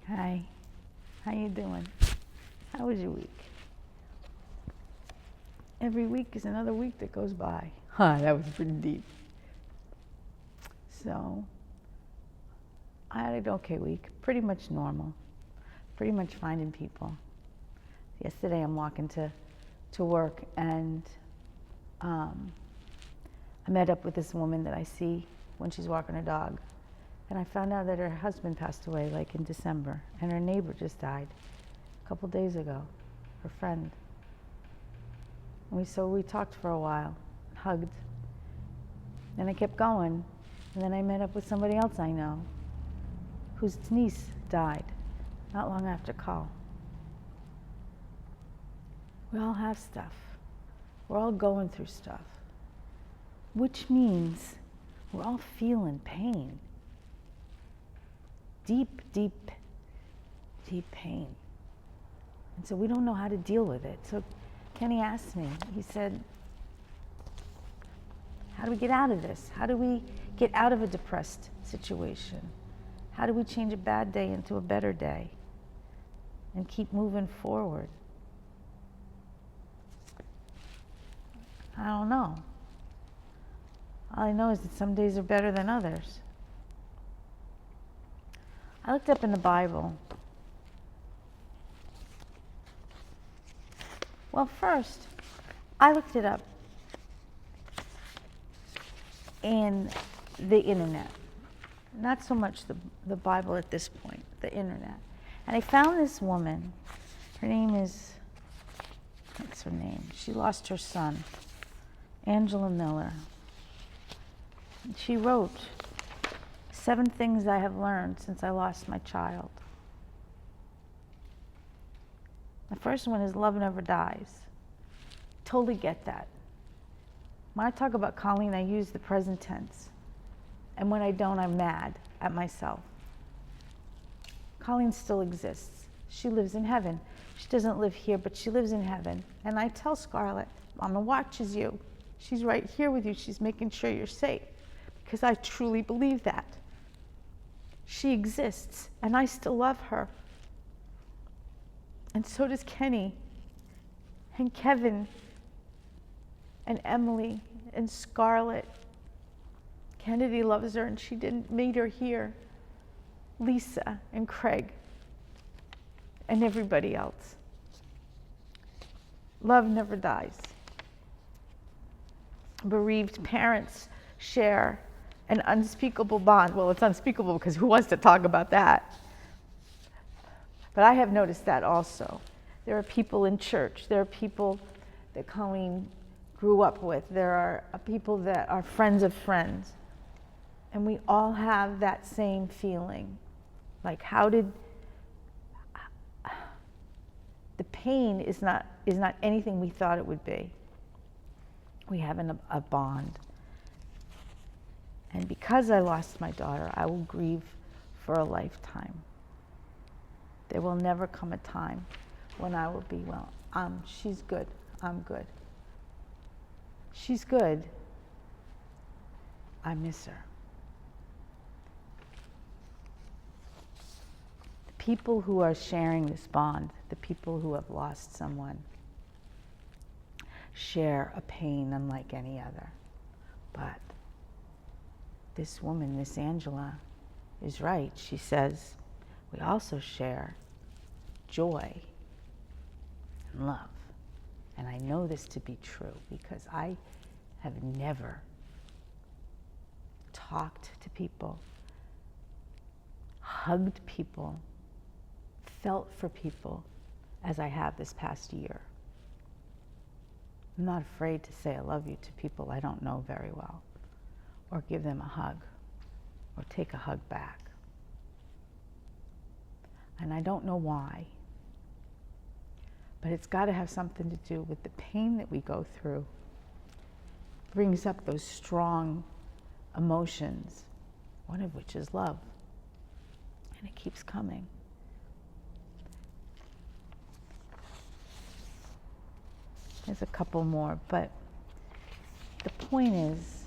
Hi, how you doing? How was your week? Every week is another week that goes by. That was pretty deep. So, I had an okay week, pretty much normal, pretty much finding people. Yesterday I'm walking to work and I met up with this woman that I see when she's walking her dog. And I found out that her husband passed away like in December, and her neighbor just died a couple days ago, her friend. And we talked for a while, hugged. Then I kept going, and then I met up with somebody else I know whose niece died not long after call. We all have stuff. We're all going through stuff, which means we're all feeling pain. Deep, deep, deep pain. And so we don't know how to deal with it. So Kenny asked me, he said, how do we get out of this? How do we get out of a depressed situation? How do we change a bad day into a better day and keep moving forward? I don't know. All I know is that some days are better than others. I looked up in the Bible. Well, first, I looked it up in the internet. Not so much the Bible at this point, the internet. And I found this woman. Her name is, what's her name? She lost her son, Angela Miller. And she wrote, 7 things I have learned since I lost my child. The first one is love never dies. Totally get that. When I talk about Colleen, I use the present tense. And when I don't, I'm mad at myself. Colleen still exists. She lives in heaven. She doesn't live here, but she lives in heaven. And I tell Scarlett, Mama watches you. She's right here with you. She's making sure you're safe. Because I truly believe that. She exists, and I still love her. And so does Kenny, and Kevin, and Emily, and Scarlett. Kennedy loves her, and she didn't meet her here. Lisa, and Craig, and everybody else. Love never dies. Bereaved parents share an unspeakable bond. Well, it's unspeakable because who wants to talk about that? But I have noticed that also. There are people in church. There are people that Colleen grew up with. There are people that are friends of friends. And we all have that same feeling. Like, the pain is not anything we thought it would be. We have a bond. And because I lost my daughter, I will grieve for a lifetime. There will never come a time when I will be, well, she's good, I'm good. She's good, I miss her. The people who are sharing this bond, the people who have lost someone, share a pain unlike any other. But this woman, Miss Angela, is right. She says, we also share joy and love. And I know this to be true because I have never talked to people, hugged people, felt for people as I have this past year. I'm not afraid to say I love you to people I don't know very well, or give them a hug, or take a hug back. And I don't know why, but it's got to have something to do with the pain that we go through. Brings up those strong emotions, one of which is love. And it keeps coming. There's a couple more, but the point is,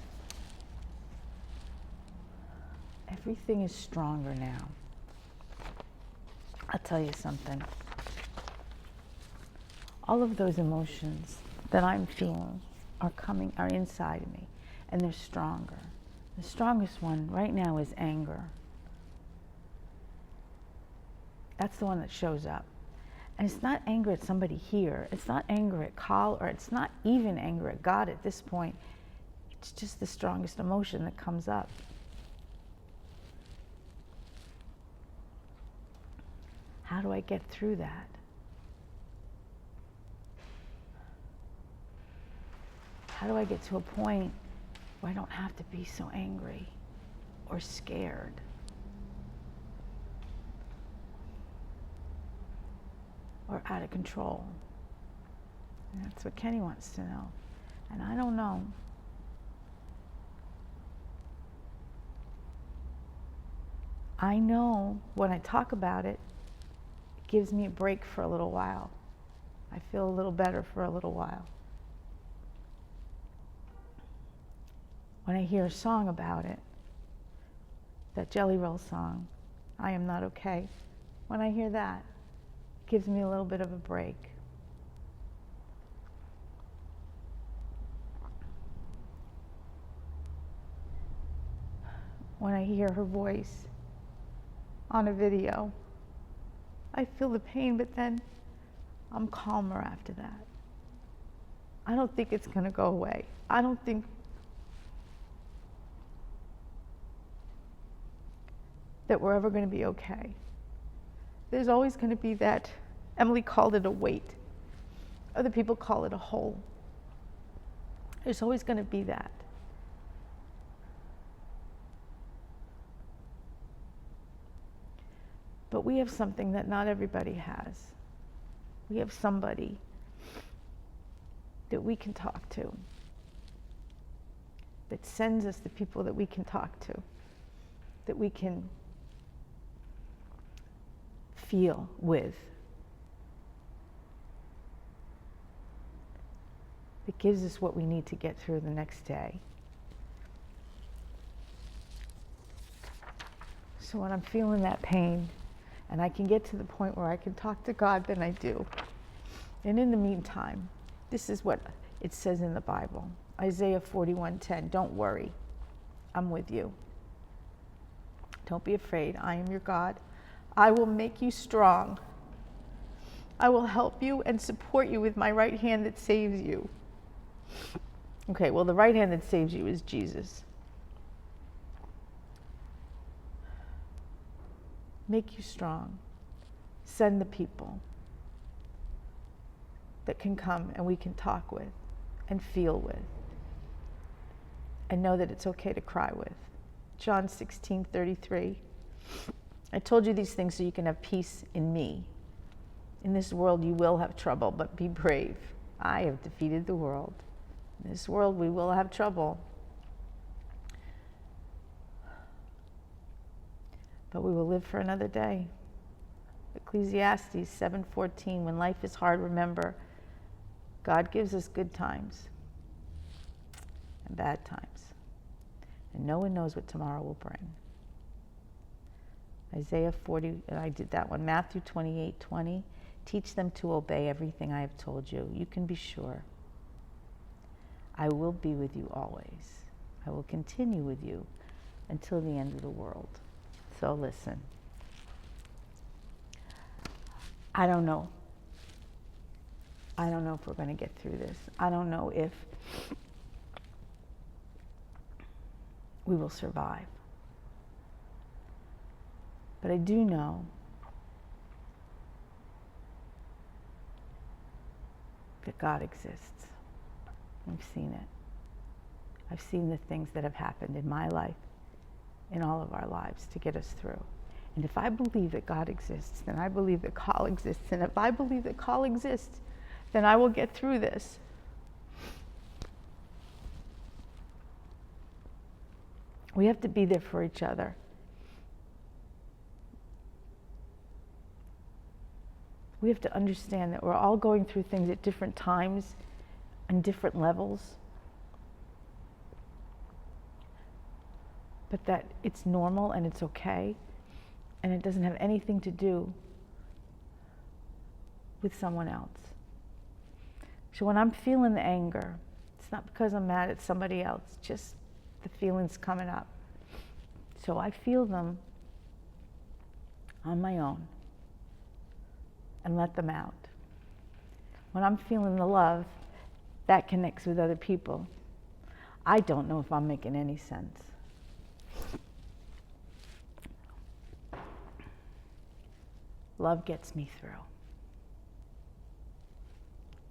everything is stronger now. I'll tell you something. All of those emotions that I'm feeling are inside of me, and they're stronger. The strongest one right now is anger. That's the one that shows up. And it's not anger at somebody here. It's not anger at Carl, or it's not even anger at God at this point. It's just the strongest emotion that comes up. How do I get through that? How do I get to a point where I don't have to be so angry or scared? Or out of control? And that's what Kenny wants to know. And I don't know. I know when I talk about it, it gives me a break for a little while. I feel a little better for a little while. When I hear a song about it, that Jelly Roll song, I Am Not Okay, when I hear that, it gives me a little bit of a break. When I hear her voice on a video, I feel the pain, but then I'm calmer after that. I don't think it's going to go away. I don't think that we're ever going to be okay. There's always going to be that, Emily called it a weight. Other people call it a hole. There's always going to be that. But we have something that not everybody has. We have somebody that we can talk to, that sends us the people that we can talk to, that we can feel with, that gives us what we need to get through the next day. So when I'm feeling that pain, and I can get to the point where I can talk to God, then I do. And in the meantime, this is what it says in the Bible. Isaiah 41:10, don't worry, I'm with you. Don't be afraid, I am your God. I will make you strong. I will help you and support you with my right hand that saves you. Okay, well, the right hand that saves you is Jesus. Make you strong. Send the people that can come and we can talk with and feel with and know that it's okay to cry with. John 16:33. I told you these things so you can have peace in me. In this world you will have trouble, but be brave. I have defeated the world. In this world we will have trouble, but we will live for another day. Ecclesiastes 7:14, when life is hard, remember, God gives us good times and bad times, and no one knows what tomorrow will bring. Isaiah 40, and I did that one. Matthew 28:20, teach them to obey everything I have told you. You can be sure. I will be with you always. I will continue with you until the end of the world. So listen, I don't know. I don't know if we're going to get through this. I don't know if we will survive. But I do know that God exists. I've seen it. I've seen the things that have happened in my life, in all of our lives, to get us through. And if I believe that God exists, then I believe that Carl exists. And if I believe that Carl exists, then I will get through this. We have to be there for each other. We have to understand that we're all going through things at different times and different levels. But that it's normal and it's okay. And it doesn't have anything to do with someone else. So when I'm feeling the anger, it's not because I'm mad at somebody else, just the feelings coming up. So I feel them on my own and let them out. When I'm feeling the love, that connects with other people. I don't know if I'm making any sense. Love gets me through.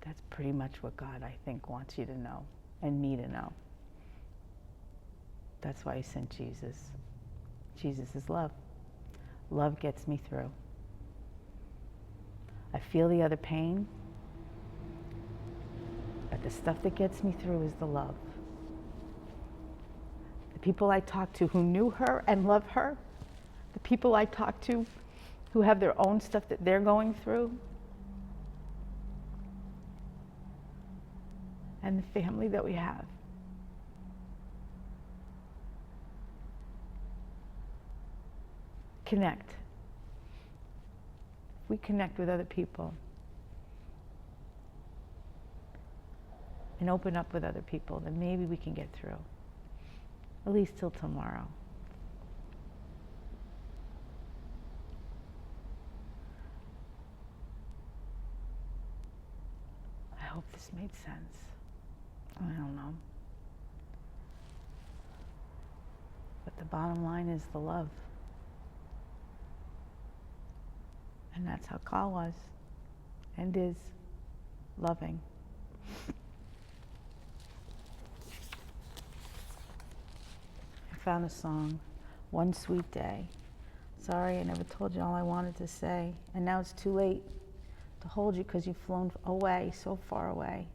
That's pretty much what God, I think, wants you to know and me to know. That's why he sent Jesus. Jesus is love. Love gets me through. I feel the other pain, but the stuff that gets me through is the love. The people I talk to who knew her and love her, the people I talk to who have their own stuff that they're going through, and the family that we have. Connect. We connect with other people and open up with other people, then maybe we can get through, at least till tomorrow. I hope this made sense. I don't know. But the bottom line is the love. And that's how Carl was and is, loving. I found a song, One Sweet Day. Sorry, I never told you all I wanted to say. And now it's too late to hold you because you've flown away, so far away.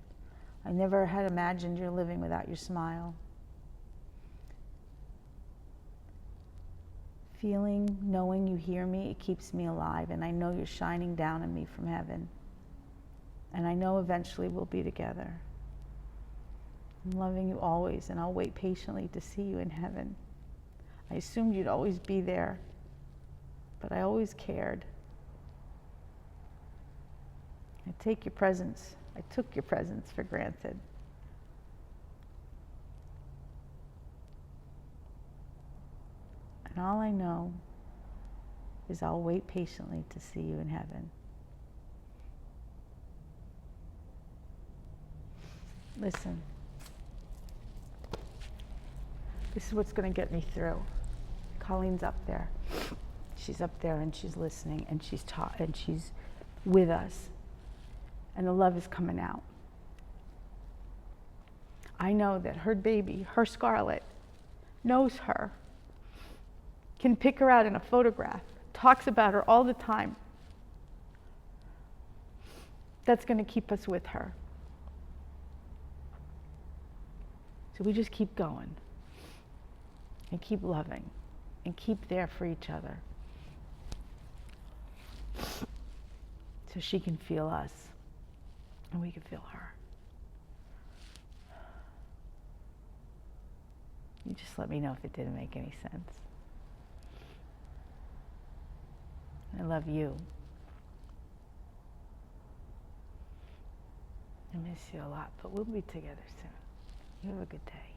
I never had imagined you're living without your smile. Feeling, knowing you hear me, it keeps me alive, and I know you're shining down on me from heaven. And I know eventually we'll be together. I'm loving you always, and I'll wait patiently to see you in heaven. I assumed you'd always be there, but I always cared. I took your presence for granted. And all I know is I'll wait patiently to see you in heaven. Listen, this is what's going to get me through. Colleen's up there. She's up there and she's listening and she's with us. And the love is coming out. I know that her baby, her Scarlett, knows her, can pick her out in a photograph, talks about her all the time. That's going to keep us with her. So we just keep going and keep loving and keep there for each other so she can feel us and we can feel her. You just let me know if it didn't make any sense. I love you. I miss you a lot, but we'll be together soon. You have a good day.